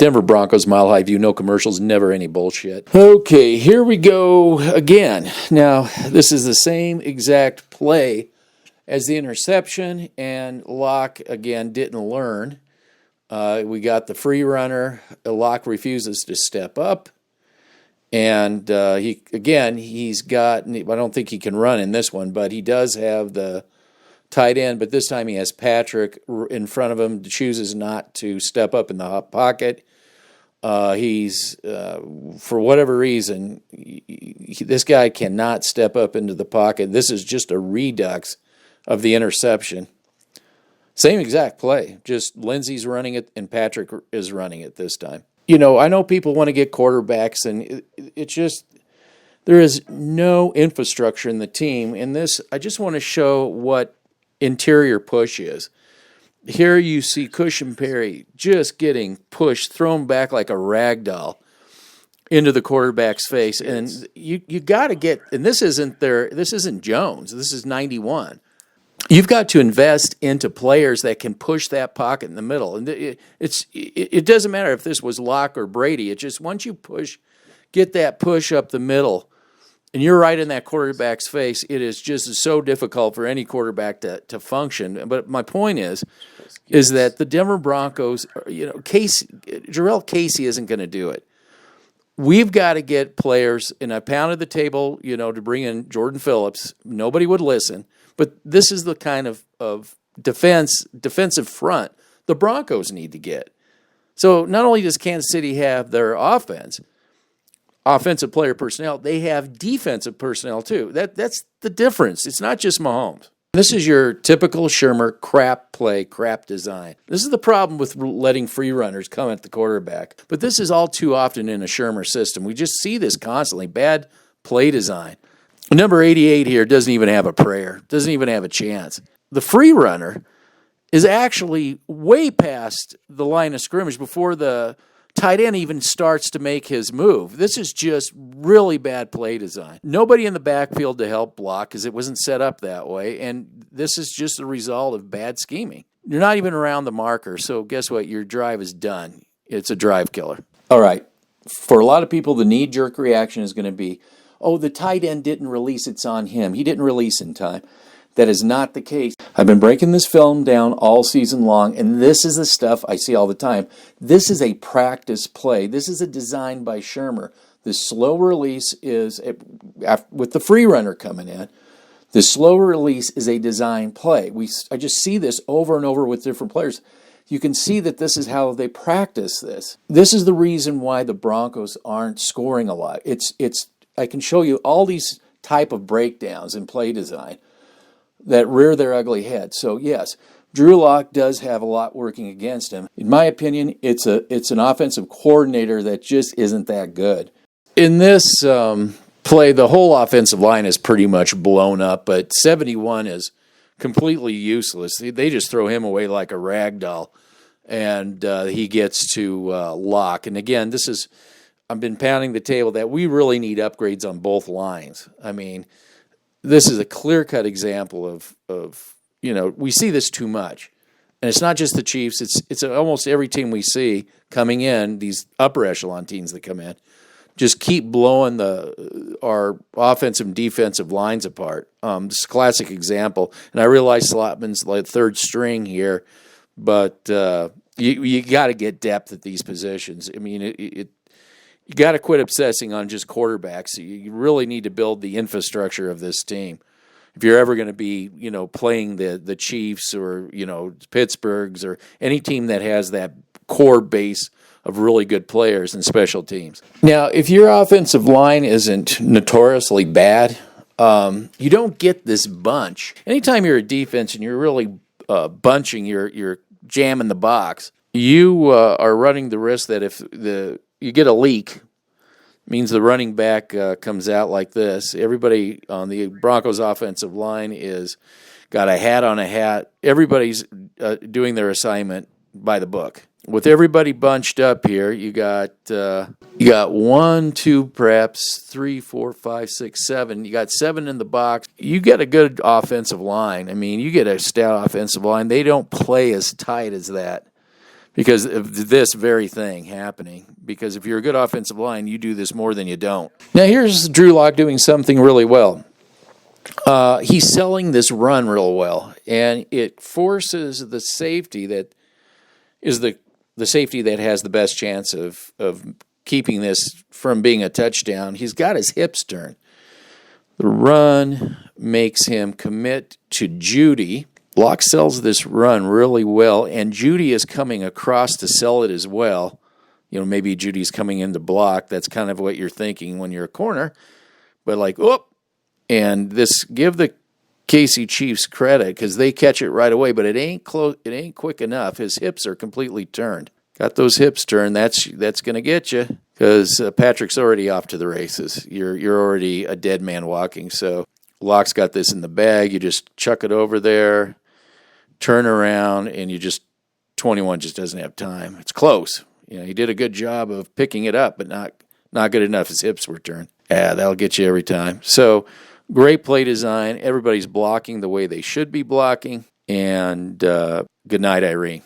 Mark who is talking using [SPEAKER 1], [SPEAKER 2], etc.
[SPEAKER 1] Denver Broncos, Mile High View, no commercials, never any bullshit. Okay, here we go again. Now, this is the same exact play as the interception, and Locke, again, didn't learn. We got the free runner. Locke refuses to step up. And he's got, I don't think he can run in this one, but he does have the tight end, but this time he has Patrick in front of him, chooses not to step up in the hot pocket. He's, for whatever reason, this guy cannot step up into the pocket. This is just a redux of the interception. Same exact play, just Lindsey's running it and Patrick is running it this time. You know, I know people want to get quarterbacks, and it's just, there is no infrastructure in the team. In this, I just want to show what interior push is. Here you see Cushion Perry just getting pushed, thrown back like a rag doll into the quarterback's face. And you got to get, and this isn't Jones, this is 91. You've got to invest into players that can push that pocket in the middle. And it doesn't matter if this was Locke or Brady. It's just once you get that push up the middle, and you're right in that quarterback's face, it is just so difficult for any quarterback to function. But my point is that the Denver Broncos, Jarrell Casey isn't going to do it. We've got to get players, and I pounded the table, to bring in Jordan Phillips. Nobody would listen. But this is the kind of defensive front the Broncos need to get. So not only does Kansas City have their offensive player personnel, they have defensive personnel too. That's the difference. It's not just Mahomes. This is your typical Shurmur crap play, crap design. This is the problem with letting free runners come at the quarterback. But this is all too often in a Shurmur system. We just see this constantly. Bad play design. Number 88 here doesn't even have a prayer, doesn't even have a chance. The free runner is actually way past the line of scrimmage before the tight end even starts to make his move. This is just really bad play design. Nobody in the backfield to help block because it wasn't set up that way, and this is just a result of bad scheming. You're not even around the marker, so guess what? Your drive is done. It's a drive killer. All right. For a lot of people, the knee-jerk reaction is going to be, oh, the tight end didn't release, it's on him. He didn't release in time. That is not the case. I've been breaking this film down all season long, and this is the stuff I see all the time. This is a practice play. This is a design by Shurmur. The slow release is, with the free runner coming in, the slow release is a design play. I just see this over and over with different players. You can see that this is how they practice this. This is the reason why the Broncos aren't scoring a lot. I can show you all these type of breakdowns in play design that rear their ugly head. So yes, Drew Lock does have a lot working against him. In my opinion, it's an offensive coordinator that just isn't that good. In this play, the whole offensive line is pretty much blown up, but 71 is completely useless. They just throw him away like a rag doll, and he gets to Lock. And again, I've been pounding the table that we really need upgrades on both lines. I mean, this is a clear-cut example of we see this too much. And it's not just the Chiefs. It's almost every team we see coming in, these upper echelon teams that come in, just keep blowing our offensive and defensive lines apart. This is a classic example. And I realize Slotman's like third string here, but you got to get depth at these positions. I mean, you got to quit obsessing on just quarterbacks. You really need to build the infrastructure of this team. If you're ever going to be, playing the Chiefs or, Pittsburgh's or any team that has that core base of really good players and special teams. Now, if your offensive line isn't notoriously bad, you don't get this bunch. Anytime you're a defense and you're really bunching, you're jamming the box, you are running the risk that if you get a leak, means the running back comes out like this. Everybody on the Broncos offensive line is got a hat on a hat. Everybody's doing their assignment by the book. With everybody bunched up here, you got 1, 2, perhaps 3, 4, 5, 6, 7. You got 7 in the box. You get a good offensive line. I mean, you get a stout offensive line. They don't play as tight as that. because of this very thing happening. Because if you're a good offensive line, you do this more than you don't. Now here's Drew Lock doing something really well. He's selling this run real well, and it forces the safety that is the safety that has the best chance of keeping this from being a touchdown. He's got his hips turned. The run makes him commit to Judy. Lock sells this run really well, and Judy is coming across to sell it as well. You know, maybe Judy's coming in to block. That's kind of what you're thinking when you're a corner. But like, whoop. And this, give the KC Chiefs credit because they catch it right away, but it ain't close. It ain't quick enough. His hips are completely turned. Got those hips turned. That's going to get you because Patrick's already off to the races. You're already a dead man walking. So Lock's got this in the bag. You just chuck it over there, turn around, and 21 just doesn't have time. It's close. You know, he did a good job of picking it up, but not good enough. His hips were turned. Yeah, that'll get you every time. So great play design. Everybody's blocking the way they should be blocking. And good night, Irene.